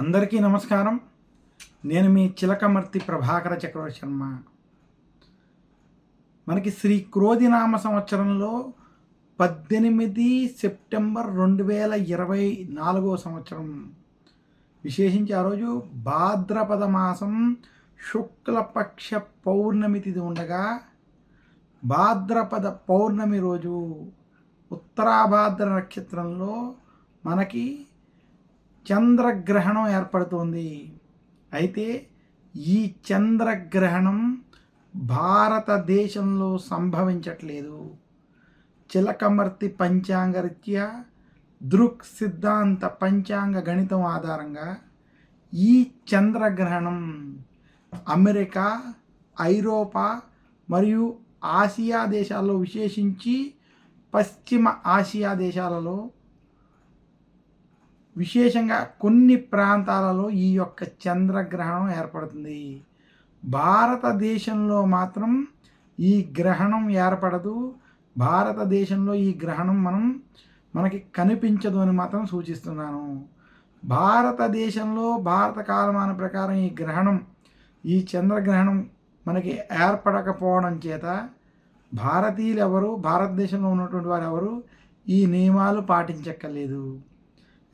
అందరికీ నమస్కారం. నేను మీ చిలకమర్తి ప్రభాకర చక్రవర్తి శర్మ. మనకి శ్రీ క్రోధినామ సంవత్సరంలో 18 సెప్టెంబర్ 2024 సంవత్సరం, విశేషించి ఆ రోజు భాద్రపద మాసం శుక్లపక్ష పౌర్ణమి తిథి ఉండగా, భాద్రపద పౌర్ణమి రోజు ఉత్తరాభాద్ర నక్షత్రంలో మనకి చంద్రగ్రహణం ఏర్పడుతోంది. అయితే ఈ చంద్రగ్రహణం భారతదేశంలో సంభవించట్లేదు. చిలకమర్తి పంచాంగరీత్యా దృక్ సిద్ధాంత పంచాంగ గణితం ఆధారంగా ఈ చంద్రగ్రహణం అమెరికా, ఐరోపా మరియు ఆసియా దేశాల్లో, విశేషించి పశ్చిమ ఆసియా దేశాలలో, విశేషంగా కొన్ని ప్రాంతాలలో ఈ యొక్క చంద్రగ్రహణం ఏర్పడుతుంది. భారతదేశంలో మాత్రం ఈ గ్రహణం ఏర్పడదు. భారతదేశంలో ఈ గ్రహణం మనకి కనిపించదు అని మాత్రం సూచిస్తున్నాను. భారతదేశంలో భారత కాలమాన ప్రకారం ఈ చంద్రగ్రహణం మనకి ఏర్పడకపోవడం చేత భారతీయులు ఎవరు, భారతదేశంలో ఉన్నటువంటి వారు ఎవరు ఈ నియమాలు పాటించక్కర్లేదు.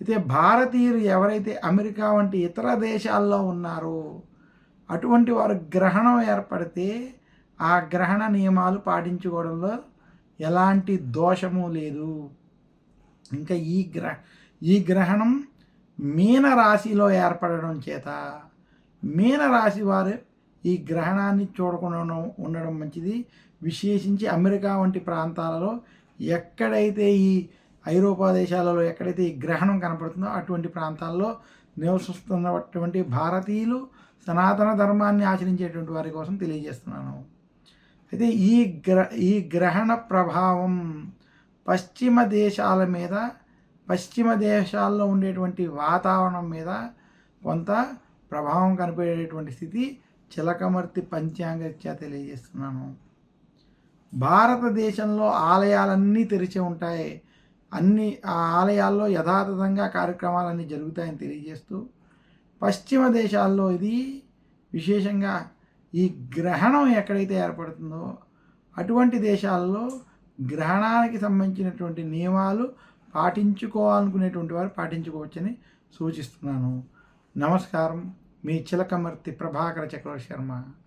అయితే భారతీయులు ఎవరైతే అమెరికా వంటి ఇతర దేశాల్లో ఉన్నారో అటువంటి వారు గ్రహణం ఏర్పడితే ఆ గ్రహణ నియమాలు పాటించుకోవడంలో ఎలాంటి దోషము లేదు. ఇంకా ఈ గ్రహణం మీనరాశిలో ఏర్పడడం చేత మీనరాశి వారు ఈ గ్రహణాన్ని చూడకుండా ఉండడం మంచిది. విశేషించి అమెరికా వంటి ప్రాంతాలలో, ఎక్కడైతే ఈ ఐరోపా దేశాలలో ఎక్కడైతే ఈ గ్రహణం కనపడుతుందో అటువంటి ప్రాంతాల్లో నివసిస్తున్నటువంటి భారతీయులు, సనాతన ధర్మాన్ని ఆచరించేటువంటి వారి కోసం తెలియజేస్తున్నాను. అయితే ఈ గ్రహణ ప్రభావం పశ్చిమ దేశాల మీద, పశ్చిమ దేశాల్లో ఉండేటువంటి వాతావరణం మీద కొంత ప్రభావం కనిపించేటువంటి స్థితి చిలకమర్తి పంచాంగరీత్యా తెలియజేస్తున్నాను. భారతదేశంలో ఆలయాలన్నీ తెరిచి ఉంటాయి. అన్ని ఆ ఆలయాల్లో యథాతథంగా కార్యక్రమాలన్నీ జరుగుతాయని తెలియజేస్తూ, పశ్చిమ దేశాల్లో ఇది విశేషంగా ఈ గ్రహణం ఎక్కడైతే ఏర్పడుతుందో అటువంటి దేశాల్లో గ్రహణానికి సంబంధించినటువంటి నియమాలు పాటించుకోవాలనుకునేటువంటి వారు పాటించుకోవచ్చని సూచిస్తున్నాను. నమస్కారం. మీ చిలకమర్తి ప్రభాకర చక్రవర్తి శర్మ.